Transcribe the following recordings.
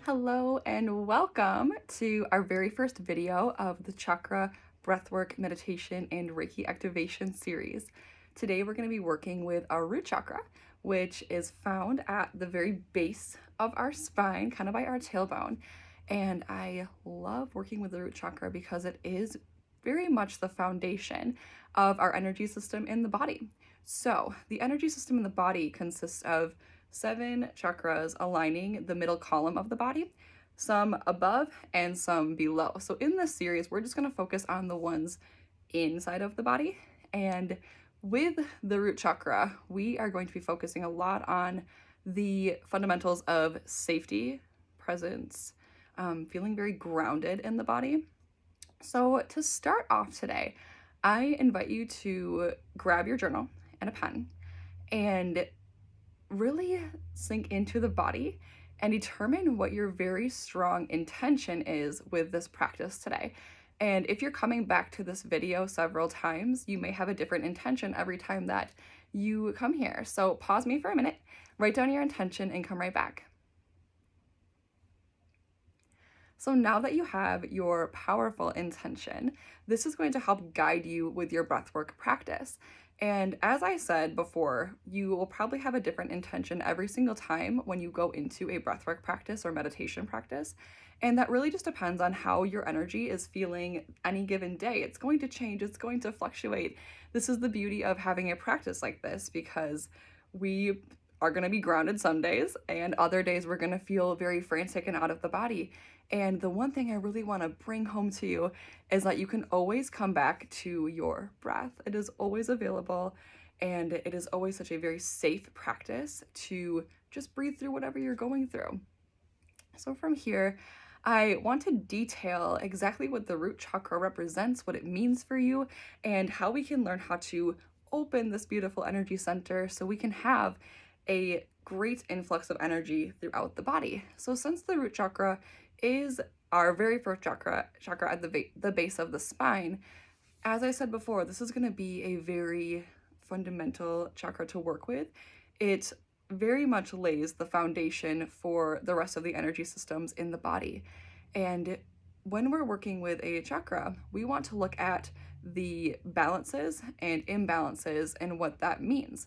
Hello and welcome to our very first video of the Chakra Breathwork Meditation and Reiki Activation series. Today we're going to be working with our root chakra, which is found at the very base of our spine, kind of by our tailbone. And I love working with the root chakra because it is very much the foundation of our energy system in the body. So the energy system in the body consists of 7 chakras aligning the middle column of the body, some above and some below. So in this series, we're just going to focus on the ones inside of the body. And with the root chakra, we are going to be focusing a lot on the fundamentals of safety, presence, feeling very grounded in the body. So to start off today, I invite you to grab your journal and a pen and really sink into the body and determine what your very strong intention is with this practice today. And if you're coming back to this video several times, you may have a different intention every time that you come here. So pause me for a minute, write down your intention, and come right back. So now that you have your powerful intention, this is going to help guide you with your breathwork practice. And as I said before, you will probably have a different intention every single time when you go into a breathwork practice or meditation practice. And that really just depends on how your energy is feeling any given day. It's going to change, it's going to fluctuate. This is the beauty of having a practice like this, because we are going to be grounded some days, and other days we're going to feel very frantic and out of the body. And the one thing I really want to bring home to you is that you can always come back to your breath. It is always available, and it is always such a very safe practice to just breathe through whatever you're going through. So from here, I want to detail exactly what the root chakra represents, what it means for you, and how we can learn how to open this beautiful energy center so we can have a great influx of energy throughout the body. So since the root chakra is our very first chakra at the base of the spine, as I said before, this is going to be a very fundamental chakra to work with. It very much lays the foundation for the rest of the energy systems in the body. And when we're working with a chakra, we want to look at the balances and imbalances and what that means.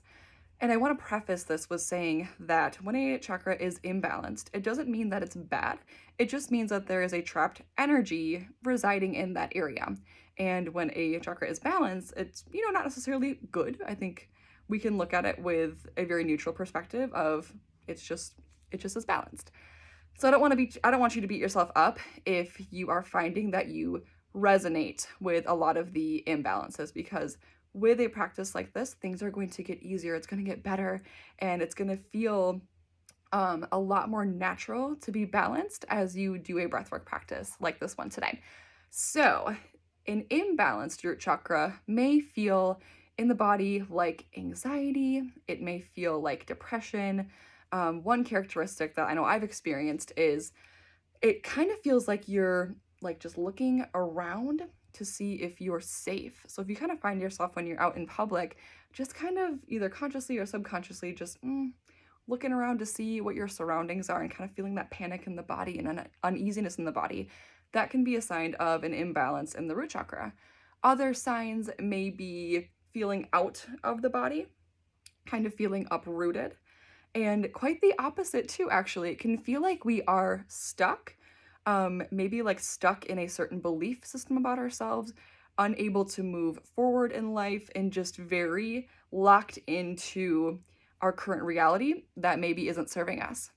And I want to preface this with saying that when a chakra is imbalanced, it doesn't mean that it's bad. It just means that there is a trapped energy residing in that area. And when a chakra is balanced, it's, not necessarily good. I think we can look at it with a very neutral perspective of it's just is balanced. So I don't want you to beat yourself up if you are finding that you resonate with a lot of the imbalances, because with a practice like this, things are going to get easier, it's going to get better, and it's going to feel a lot more natural to be balanced as you do a breathwork practice like this one today. So an imbalanced root chakra may feel in the body like anxiety, it may feel like depression. One characteristic that I know I've experienced is it kind of feels like you're like just looking around to see if you're safe. So if you kind of find yourself when you're out in public, just kind of either consciously or subconsciously just looking around to see what your surroundings are and kind of feeling that panic in the body and an uneasiness in the body, that can be a sign of an imbalance in the root chakra. Other signs may be feeling out of the body, kind of feeling uprooted, and quite the opposite too, actually. It can feel like we are stuck, maybe like stuck in a certain belief system about ourselves, unable to move forward in life, and just very locked into our current reality that maybe isn't serving us.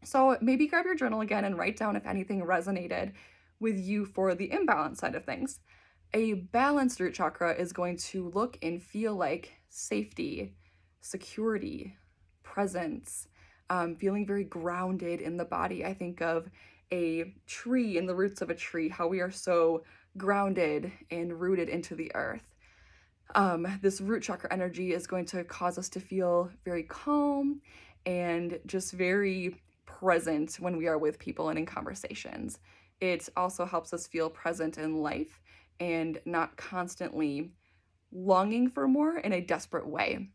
So maybe grab your journal again and write down if anything resonated with you for the imbalance side of things. A balanced root chakra is going to look and feel like safety, security, presence, feeling very grounded in the body. I think of a tree and the roots of a tree, how we are so grounded and rooted into the earth. This root chakra energy is going to cause us to feel very calm and just very present when we are with people and in conversations. It also helps us feel present in life and not constantly longing for more in a desperate way.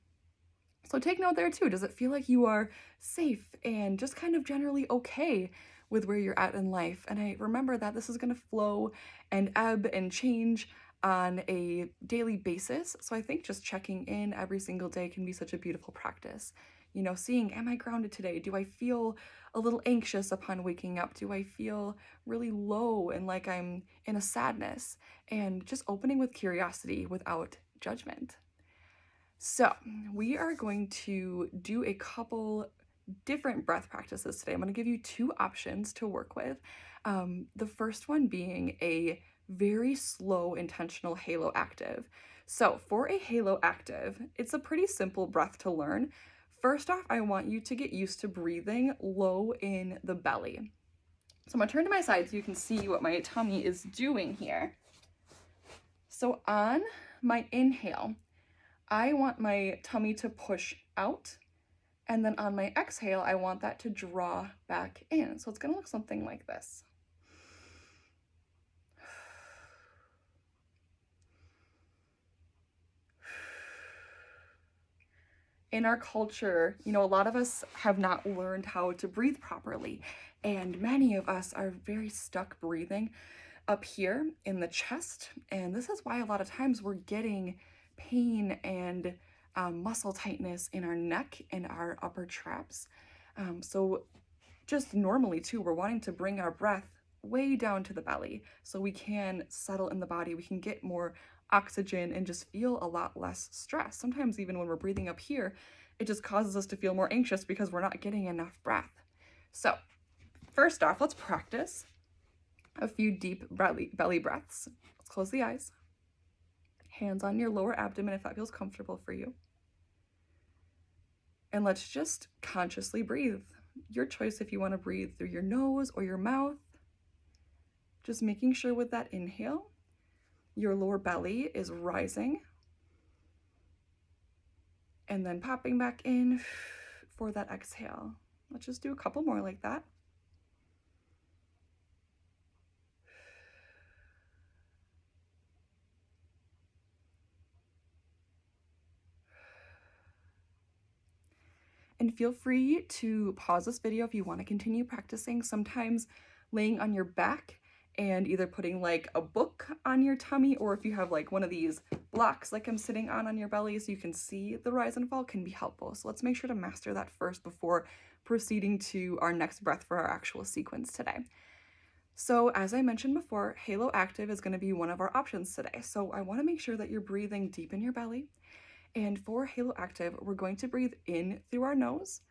So take note there too. Does it feel like you are safe and just kind of generally okay with where you're at in life. And I remember that this is going to flow and ebb and change on a daily basis. So I think just checking in every single day can be such a beautiful practice. You know, seeing, am I grounded today? Do I feel a little anxious upon waking up? Do I feel really low and like I'm in a sadness? And just opening with curiosity without judgment. So, we are going to do a couple different breath practices today. I'm going to give you two options to work with. The first one being a very slow intentional halo active. So, for a halo active, it's a pretty simple breath to learn. First off, I want you to get used to breathing low in the belly. So, I'm going to turn to my side so you can see what my tummy is doing here. So, on my inhale, I want my tummy to push out, and then on my exhale, I want that to draw back in. So it's gonna look something like this. In our culture, you know, a lot of us have not learned how to breathe properly, and many of us are very stuck breathing up here in the chest, and this is why a lot of times we're getting pain and muscle tightness in our neck and our upper traps. So just normally too, we're wanting to bring our breath way down to the belly so we can settle in the body, we can get more oxygen and just feel a lot less stress. Sometimes even when we're breathing up here, it just causes us to feel more anxious because we're not getting enough breath. So first off, let's practice a few deep belly breaths. Let's close the eyes. Hands on your lower abdomen if that feels comfortable for you. And let's just consciously breathe. Your choice if you want to breathe through your nose or your mouth. Just making sure with that inhale, your lower belly is rising. And then popping back in for that exhale. Let's just do a couple more like that. And feel free to pause this video if you want to continue practicing. Sometimes laying on your back and either putting like a book on your tummy, or if you have like one of these blocks like I'm sitting on your belly so you can see the rise and fall, can be helpful. So let's make sure to master that first before proceeding to our next breath for our actual sequence today. So as I mentioned before, Halo Active is going to be one of our options today. So I want to make sure that you're breathing deep in your belly. And for Halo Active, we're going to breathe in through our nose,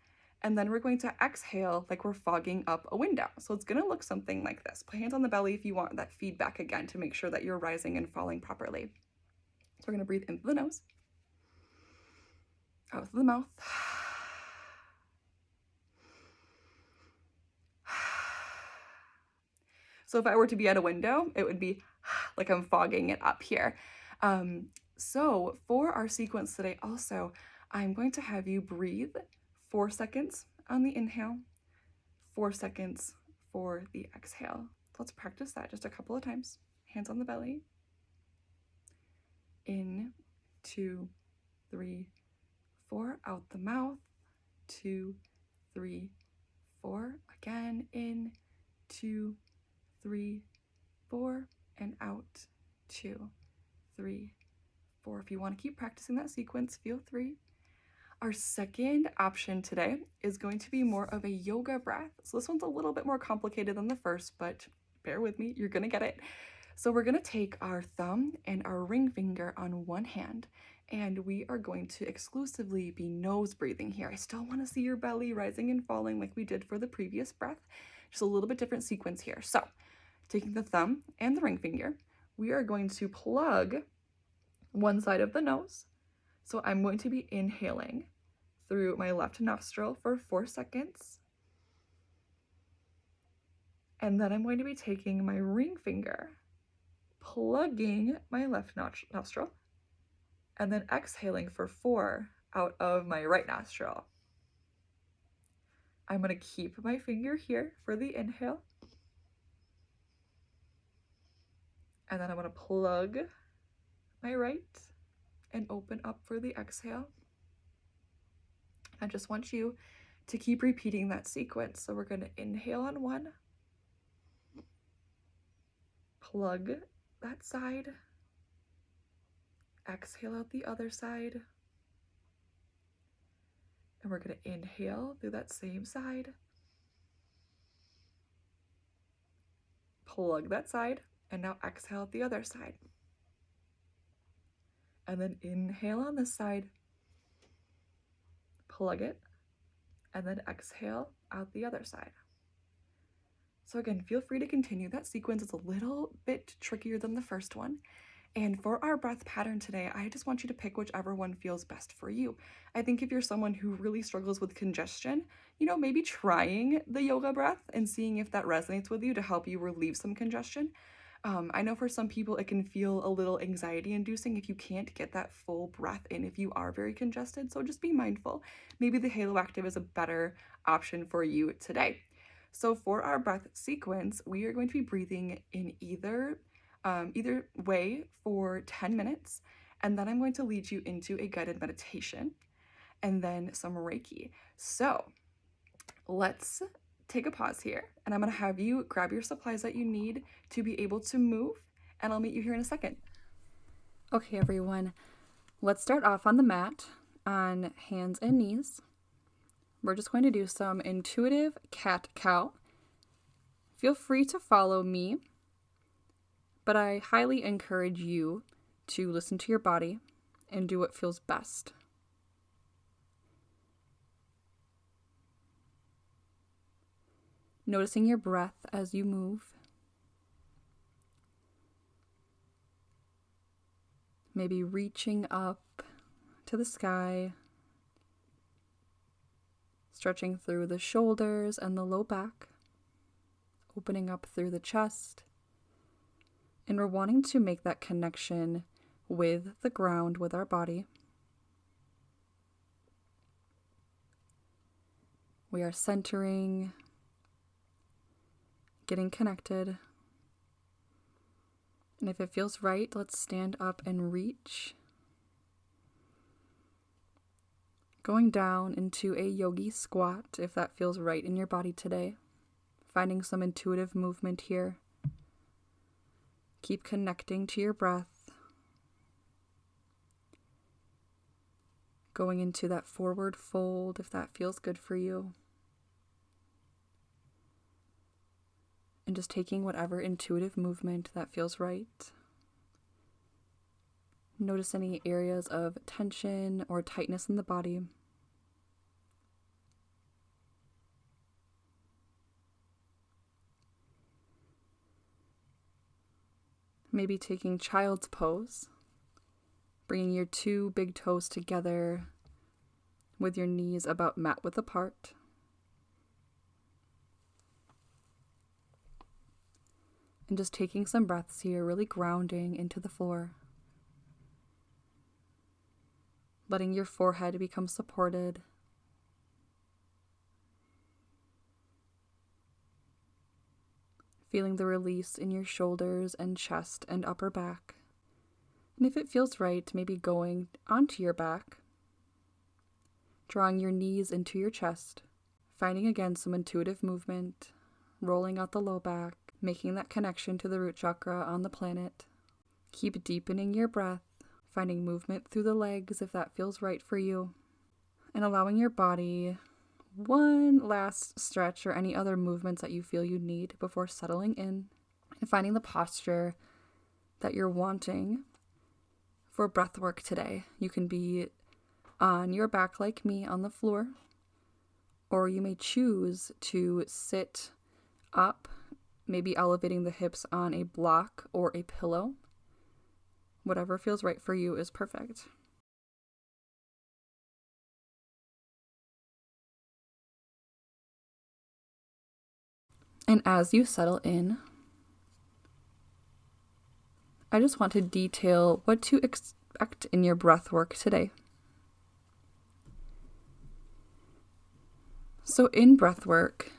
and then we're going to exhale like we're fogging up a window. So it's going to look something like this. Put hands on the belly if you want that feedback again to make sure that you're rising and falling properly. So we're going to breathe in through the nose, out through the mouth. So if I were to be at a window, it would be like I'm fogging it up here. So for our sequence today also, I'm going to have you breathe 4 seconds on the inhale, 4 seconds for the exhale. Let's practice that just a couple of times. Hands on the belly. In, 2, 3, 4. Out the mouth. 2, 3, 4. Again, in, 2, 3, 4. And out, 2, 3, 4. If you want to keep practicing that sequence, feel free. Our second option today is going to be more of a yoga breath. So this one's a little bit more complicated than the first, but bear with me, you're gonna get it. So we're gonna take our thumb and our ring finger on one hand, and we are going to exclusively be nose breathing here. I still wanna see your belly rising and falling like we did for the previous breath. Just a little bit different sequence here. So taking the thumb and the ring finger, we are going to plug one side of the nose. So I'm going to be inhaling through my left nostril for 4 seconds. And then I'm going to be taking my ring finger, plugging my left nostril, and then exhaling for 4 out of my right nostril. I'm going to keep my finger here for the inhale. And then I'm going to plug my right and open up for the exhale. I just want you to keep repeating that sequence. So we're going to inhale on 1, Plug that side. Exhale out the other side. And we're going to inhale through that same side. Plug that side. And now exhale out the other side. And then inhale on this side. Plug it. And then exhale out the other side. So again, feel free to continue that sequence. It's a little bit trickier than the first one. And for our breath pattern today, I just want you to pick whichever one feels best for you. I think if you're someone who really struggles with congestion, maybe trying the yoga breath and seeing if that resonates with you to help you relieve some congestion. I know for some people it can feel a little anxiety inducing if you can't get that full breath in if you are very congested. So just be mindful. Maybe the Halo Active is a better option for you today. So for our breath sequence, we are going to be breathing in either way for 10 minutes, and then I'm going to lead you into a guided meditation and then some Reiki. So let's take a pause here, and I'm going to have you grab your supplies that you need to be able to move, and I'll meet you here in a second. Okay, everyone, let's start off on the mat on hands and knees. We're just going to do some intuitive cat-cow. Feel free to follow me, but I highly encourage you to listen to your body and do what feels best. Noticing your breath as you move. Maybe reaching up to the sky, stretching through the shoulders and the low back, opening up through the chest. And we're wanting to make that connection with the ground, with our body. We are centering, getting connected. And if it feels right, let's stand up and reach. Going down into a yogi squat if that feels right in your body today. Finding some intuitive movement here. Keep connecting to your breath. Going into that forward fold if that feels good for you. And just taking whatever intuitive movement that feels right. Notice any areas of tension or tightness in the body. Maybe taking child's pose, bringing your two big toes together with your knees about mat width apart. And just taking some breaths here, really grounding into the floor. Letting your forehead become supported. Feeling the release in your shoulders and chest and upper back. And if it feels right, maybe going onto your back. Drawing your knees into your chest. Finding again some intuitive movement. Rolling out the low back. Making that connection to the root chakra on the planet. Keep deepening your breath. Finding movement through the legs if that feels right for you. And allowing your body one last stretch or any other movements that you feel you need before settling in and finding the posture that you're wanting for breath work today. You can be on your back like me on the floor, or you may choose to sit up, maybe elevating the hips on a block or a pillow. Whatever feels right for you is perfect. And as you settle in, I just want to detail what to expect in your breath work today. So in breath work,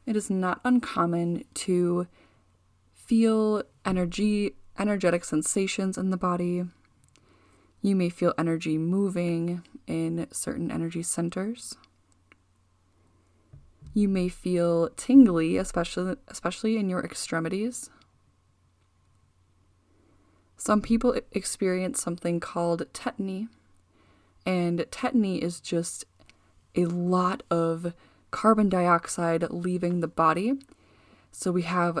it is not uncommon to feel energetic sensations in the body. You may feel energy moving in certain energy centers. You may feel tingly, especially in your extremities. Some people experience something called tetany, and tetany is just a lot of carbon dioxide leaving the body. So we have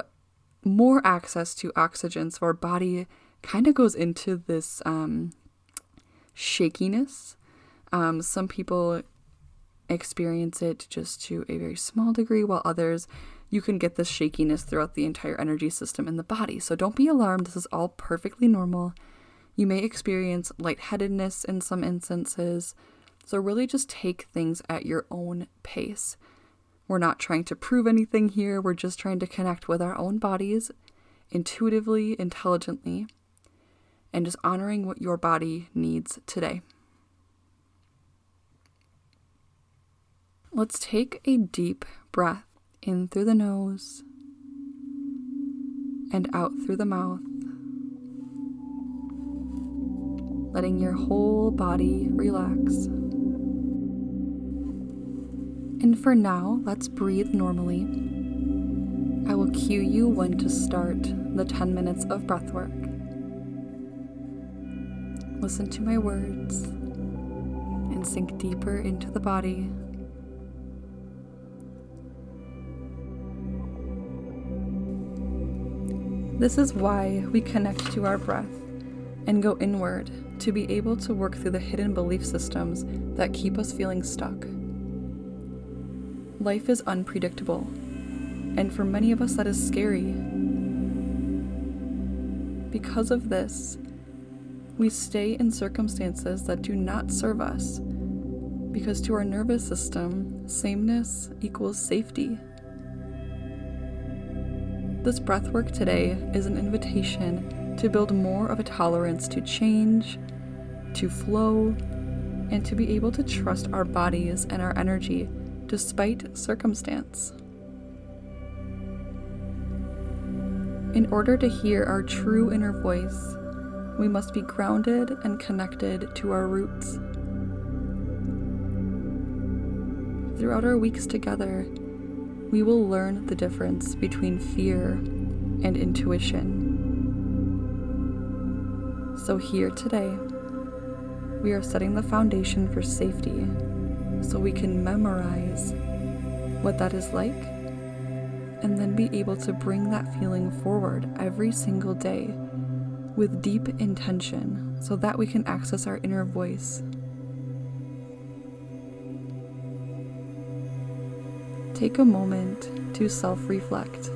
more access to oxygen, so our body kind of goes into this shakiness. Some people experience it just to a very small degree, while others, you can get this shakiness throughout the entire energy system in the body. So don't be alarmed. This is all perfectly normal. You may experience lightheadedness in some instances. So really just take things at your own pace. We're not trying to prove anything here. We're just trying to connect with our own bodies intuitively, intelligently, and just honoring what your body needs today. Let's take a deep breath in through the nose and out through the mouth, letting your whole body relax. And for now, let's breathe normally. I will cue you when to start the 10 minutes of breathwork. Listen to my words and sink deeper into the body. This is why we connect to our breath and go inward to be able to work through the hidden belief systems that keep us feeling stuck. Life is unpredictable, and for many of us that is scary. Because of this, we stay in circumstances that do not serve us, because to our nervous system, sameness equals safety. This breathwork today is an invitation to build more of a tolerance to change, to flow, and to be able to trust our bodies and our energy despite circumstance. In order to hear our true inner voice, we must be grounded and connected to our roots. Throughout our weeks together, we will learn the difference between fear and intuition. So here today, we are setting the foundation for safety so we can memorize what that is like and then be able to bring that feeling forward every single day with deep intention so that we can access our inner voice. Take a moment to self-reflect.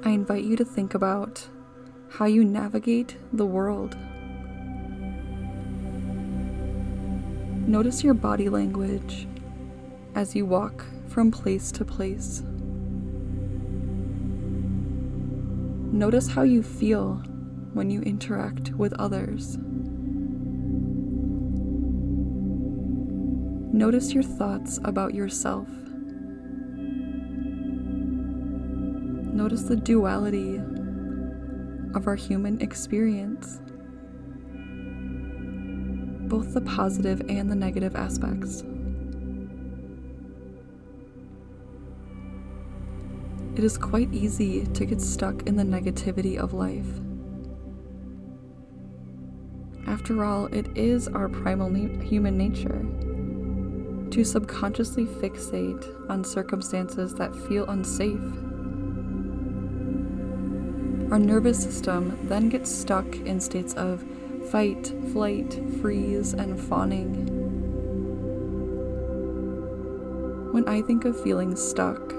I invite you to think about how you navigate the world. Notice your body language as you walk from place to place. Notice how you feel when you interact with others. Notice your thoughts about yourself. Notice the duality of our human experience, both the positive and the negative aspects. It is quite easy to get stuck in the negativity of life. After all, it is our primal human nature to subconsciously fixate on circumstances that feel unsafe. Our nervous system then gets stuck in states of fight, flight, freeze, and fawning. When I think of feeling stuck,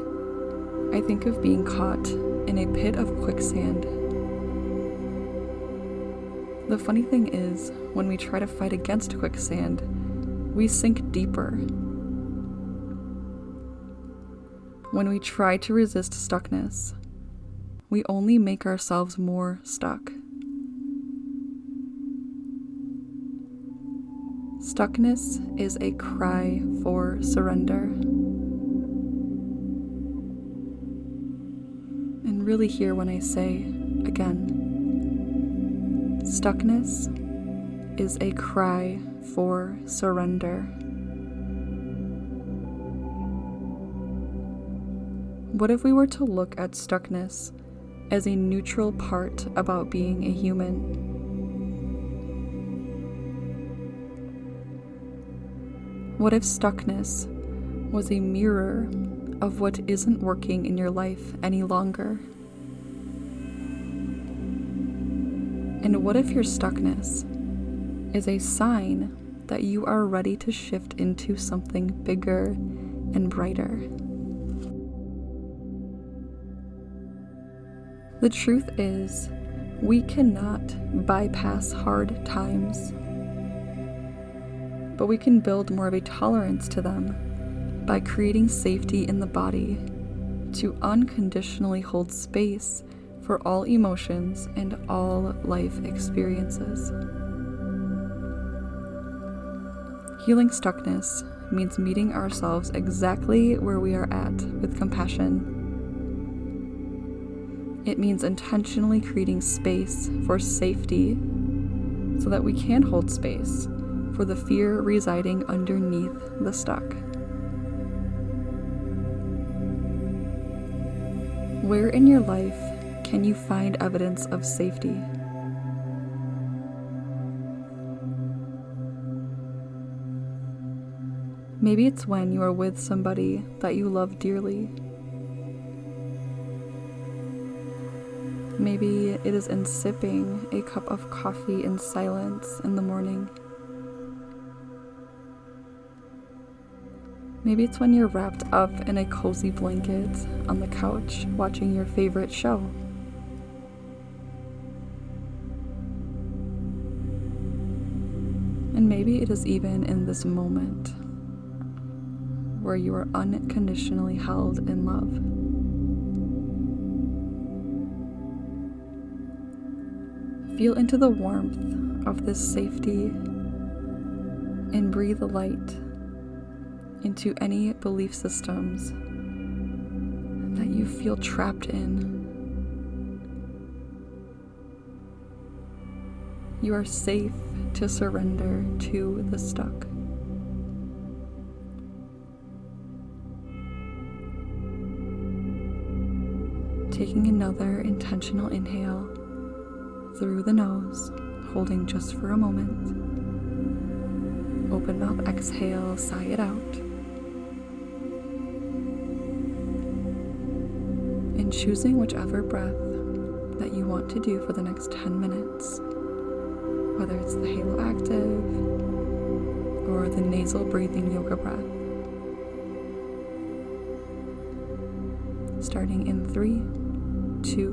I think of being caught in a pit of quicksand. The funny thing is, when we try to fight against quicksand, we sink deeper. When we try to resist stuckness, we only make ourselves more stuck. Stuckness is a cry for surrender. And really hear when I say, again, stuckness is a cry for surrender. What if we were to look at stuckness as a neutral part about being a human. What if stuckness was a mirror of what isn't working in your life any longer? And what if your stuckness is a sign that you are ready to shift into something bigger and brighter? The truth is, we cannot bypass hard times, but we can build more of a tolerance to them by creating safety in the body to unconditionally hold space for all emotions and all life experiences. Healing stuckness means meeting ourselves exactly where we are at with compassion. It means intentionally creating space for safety so that we can hold space for the fear residing underneath the stuck. Where in your life can you find evidence of safety? Maybe it's when you are with somebody that you love dearly. Maybe it is in sipping a cup of coffee in silence in the morning. Maybe it's when you're wrapped up in a cozy blanket on the couch watching your favorite show. And maybe it is even in this moment where you are unconditionally held in love. Feel into the warmth of this safety and breathe the light into any belief systems that you feel trapped in. You are safe to surrender to the stuck. Taking another intentional inhale through the nose, holding just for a moment. Open mouth exhale, sigh it out. And choosing whichever breath that you want to do for the next 10 minutes, whether it's the Halo Active or the nasal breathing yoga breath. Starting in 3, 2,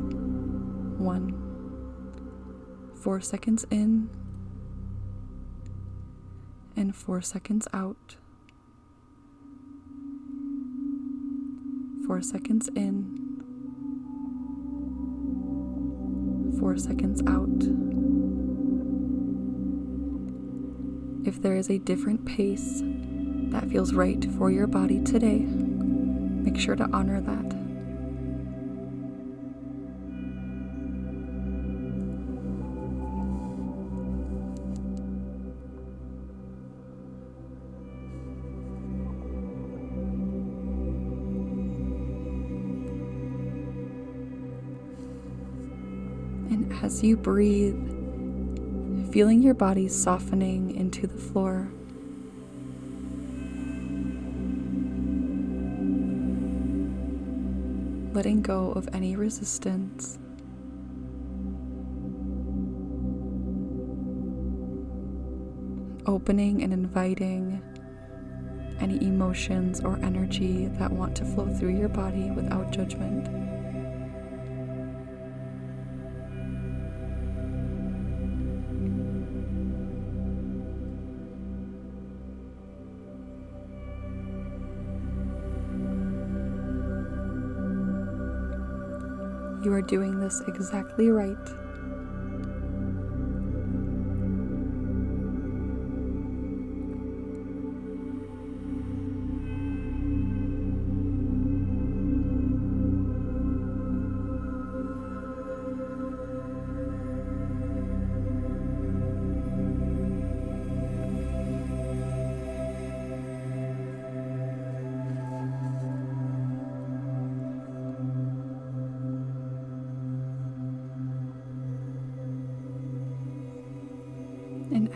1. 4 seconds in and 4 seconds out. 4 seconds in, 4 seconds out. If there is a different pace that feels right for your body today, make sure to honor that. And as you breathe, feeling your body softening into the floor. Letting go of any resistance. Opening and inviting any emotions or energy that want to flow through your body without judgment. You are doing this exactly right.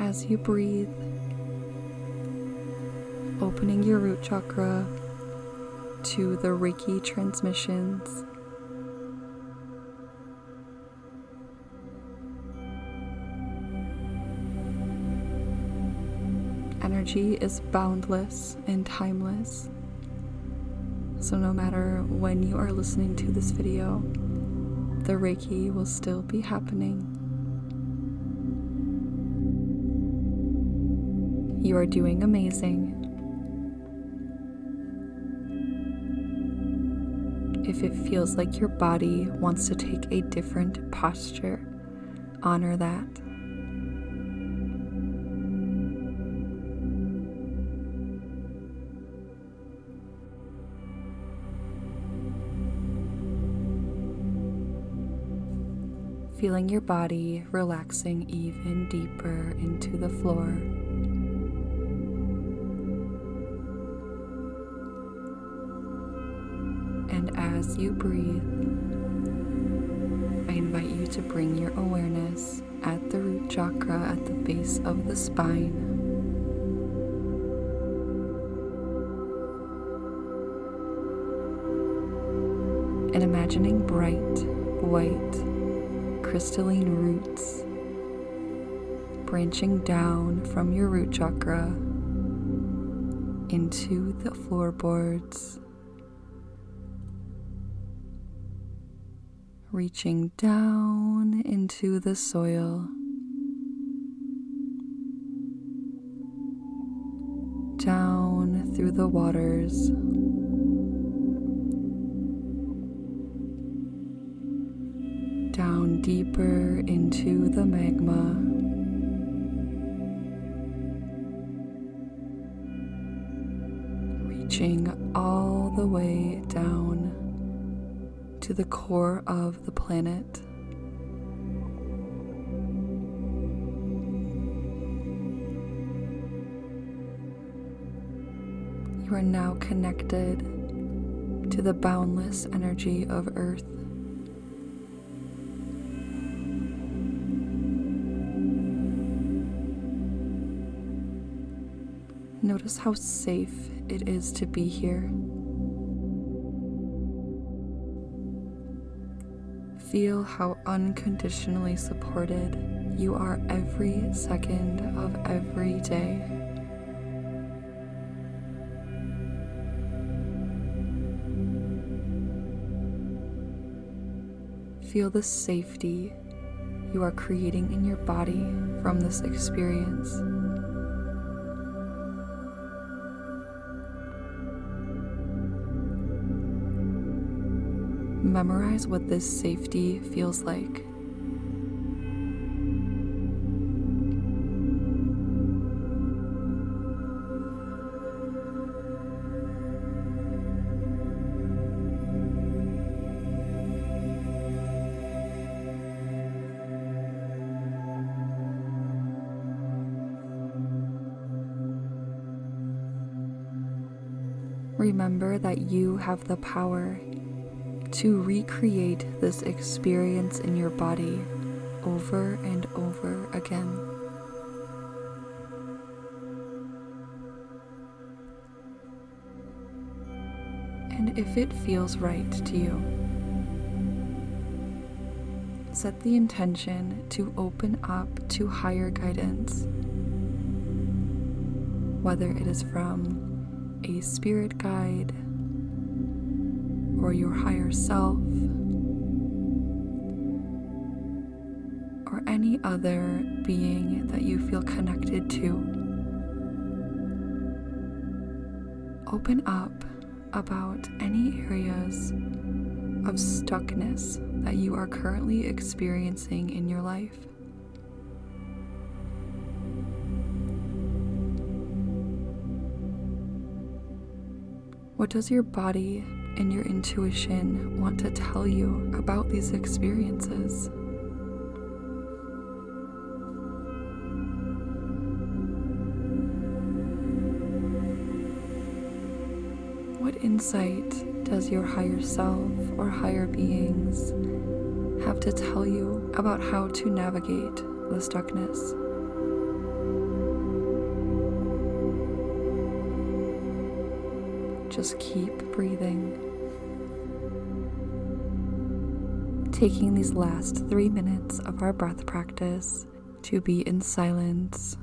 As you breathe, opening your root chakra to the Reiki transmissions. Energy is boundless and timeless. So no matter when you are listening to this video, the Reiki will still be happening. You are doing amazing. If it feels like your body wants to take a different posture, honor that. Feeling your body relaxing even deeper into the floor. And as you breathe, I invite you to bring your awareness at the root chakra at the base of the spine. And imagining bright, white, crystalline roots branching down from your root chakra into the floorboards, reaching down into the soil, down through the waters, down deeper into the magma, reaching all the way down to the core of the planet. You are now connected to the boundless energy of Earth. Notice how safe it is to be here. Feel how unconditionally supported you are every second of every day. Feel the safety you are creating in your body from this experience. Memorize what this safety feels like. Remember that you have the power to recreate this experience in your body over and over again. And if it feels right to you, set the intention to open up to higher guidance, whether it is from a spirit guide or your higher self, or any other being that you feel connected to. Open up about any areas of stuckness that you are currently experiencing in your life. What does your body and your intuition want to tell you about these experiences? What insight does your higher self or higher beings have to tell you about how to navigate the stuckness? just keep breathing. Taking these last 3 minutes of our breath practice to be in silence.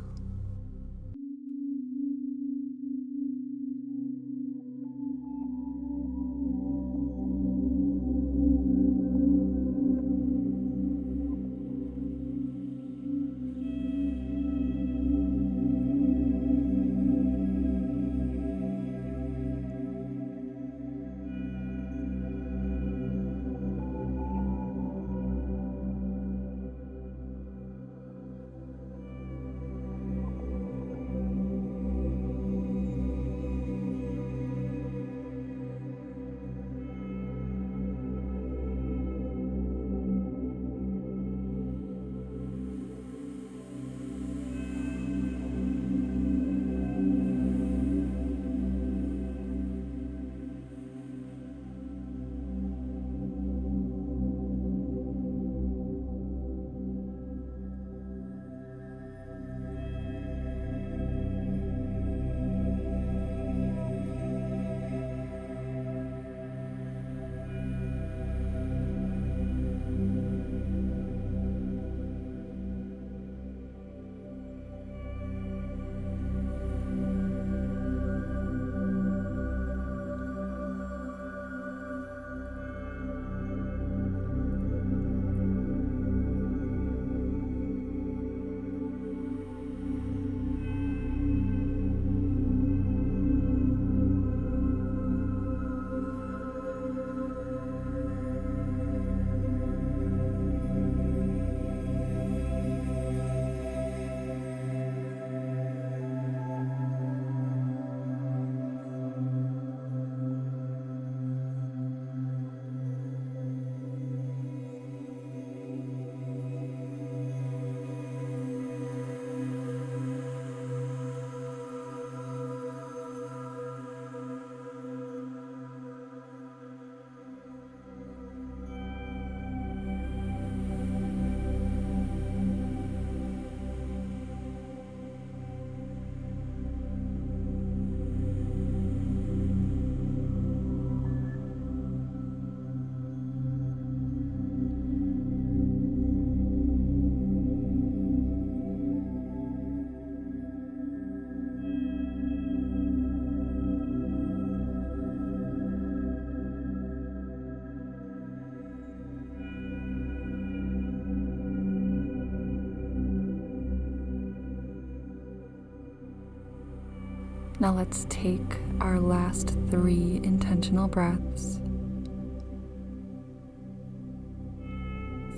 Now let's take our last 3 intentional breaths.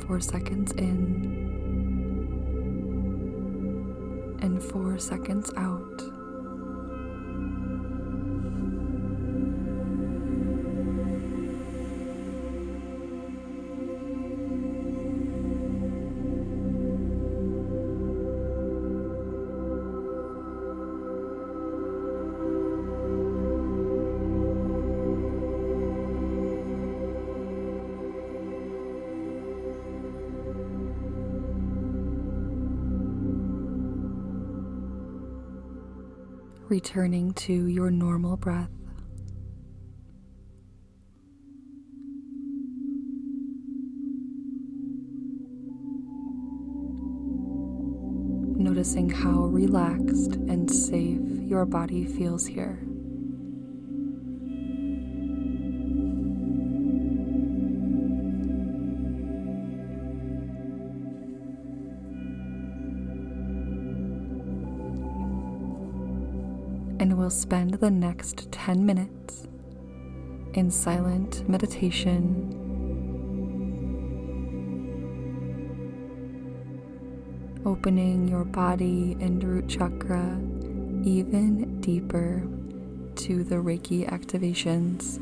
4 seconds in and 4 seconds out. Returning to your normal breath. Noticing how relaxed and safe your body feels here. And we'll spend the next 10 minutes in silent meditation, opening your body and root chakra even deeper to the Reiki activations.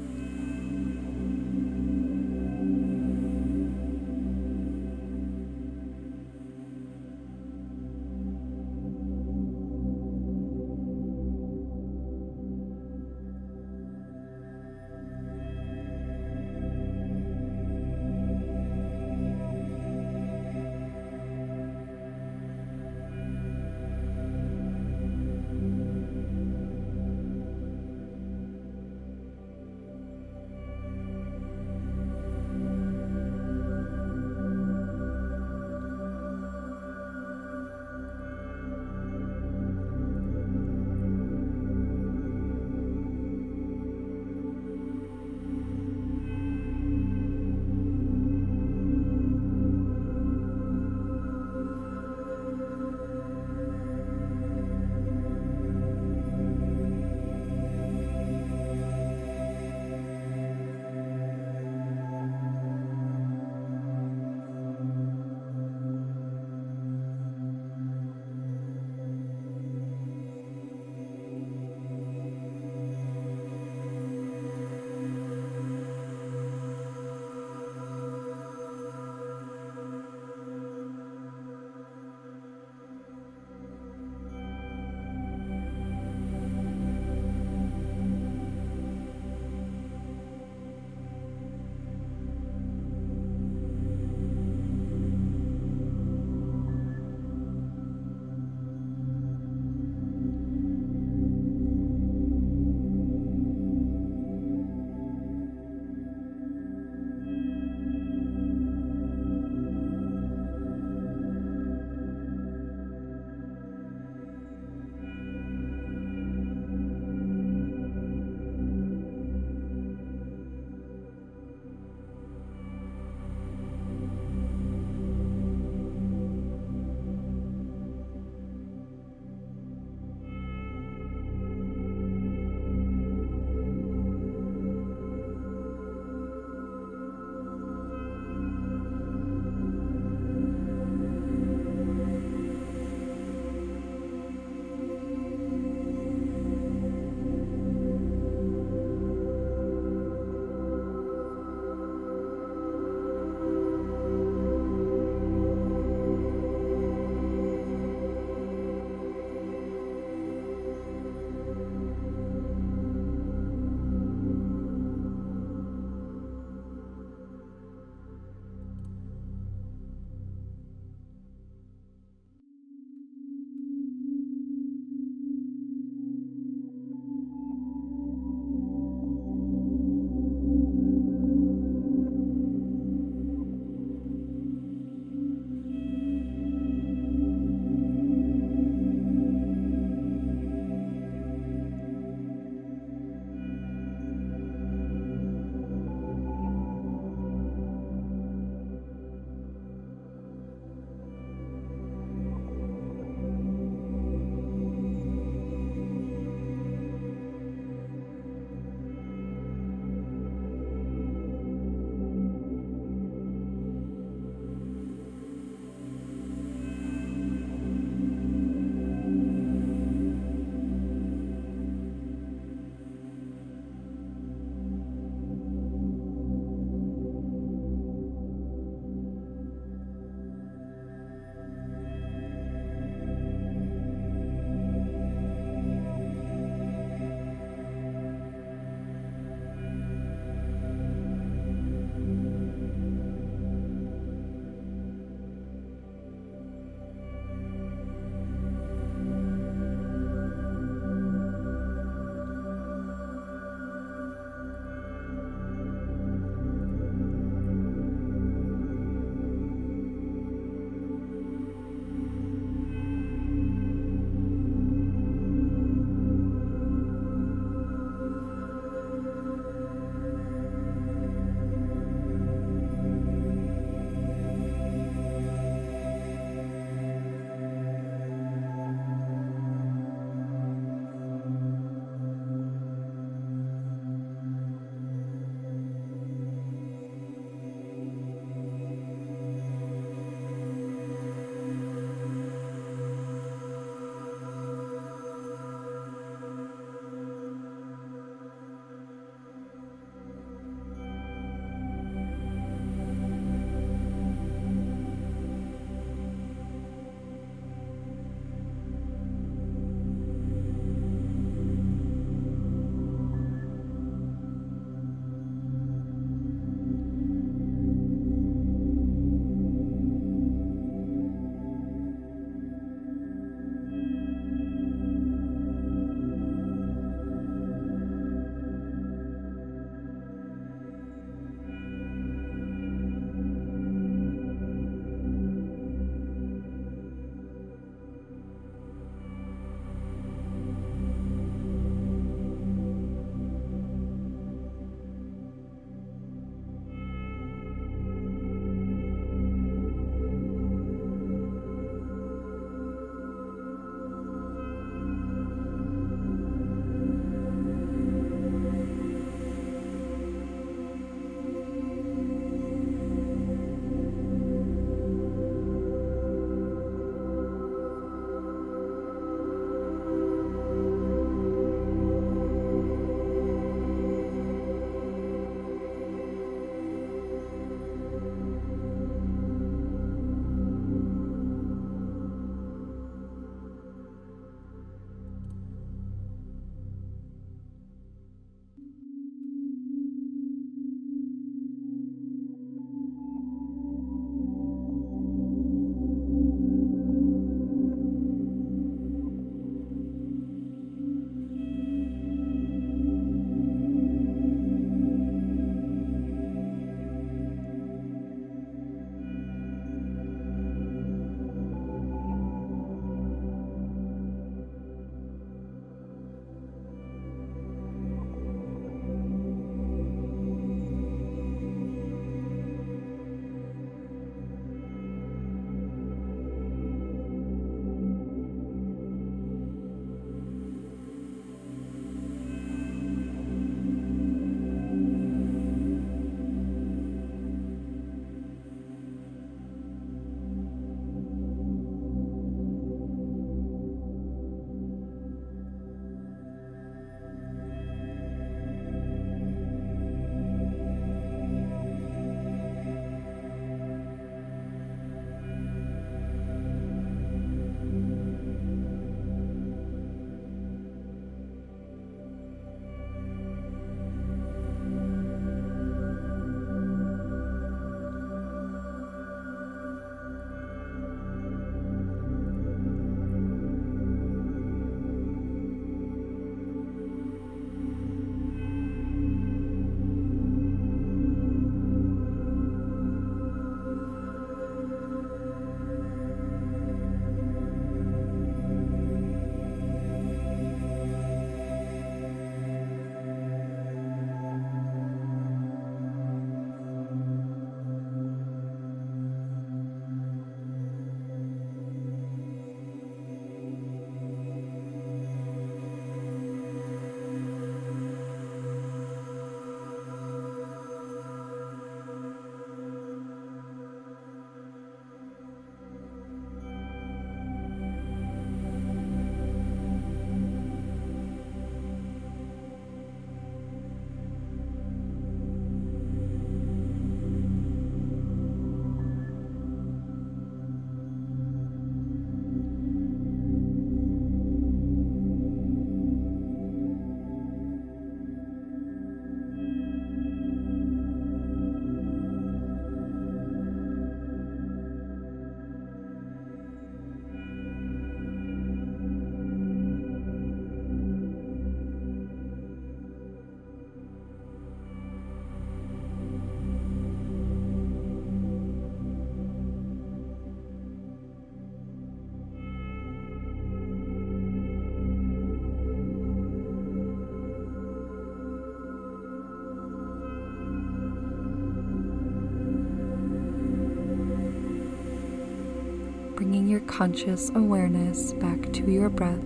conscious awareness back to your breath.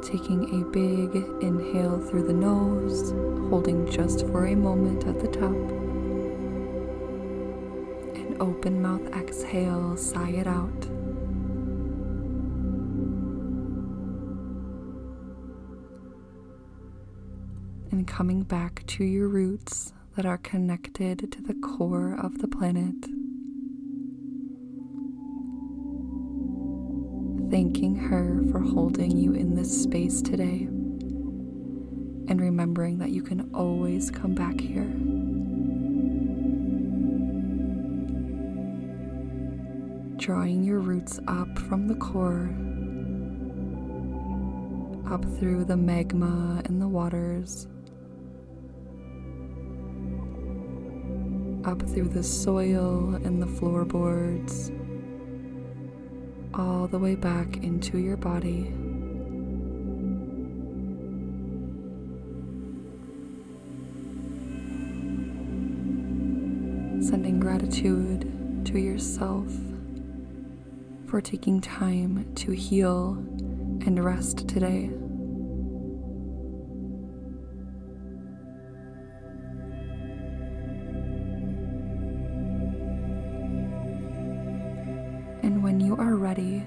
Taking a big inhale through the nose, holding just for a moment at the top. And open mouth exhale, sigh it out. And coming back to your roots that are connected to the core of the planet. Thanking her for holding you in this space today, and remembering that you can always come back here. Drawing your roots up from the core, up through the magma and the waters, up through the soil and the floorboards, all the way back into your body. Sending gratitude to yourself for taking time to heal and rest today. And when you are ready,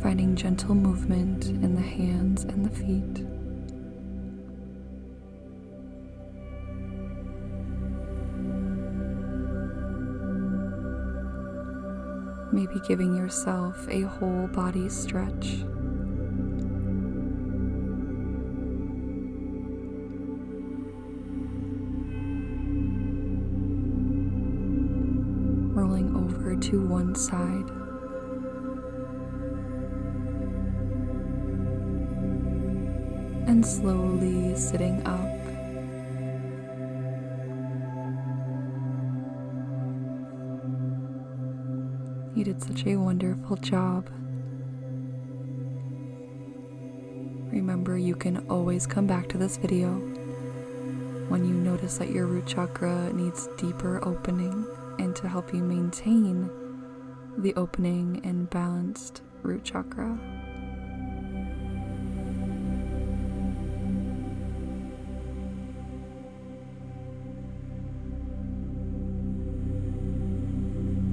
finding gentle movement in the hands and the feet. Maybe giving yourself a whole body stretch. Rolling over to one side. And slowly sitting up. You did such a wonderful job. Remember, you can always come back to this video when you notice that your root chakra needs deeper opening, and to help you maintain the opening and balanced root chakra.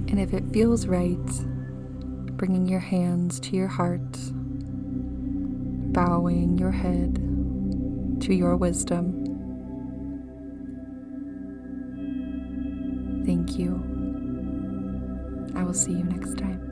And if it feels right, bringing your hands to your heart, bowing your head to your wisdom. Thank you. I will see you next time.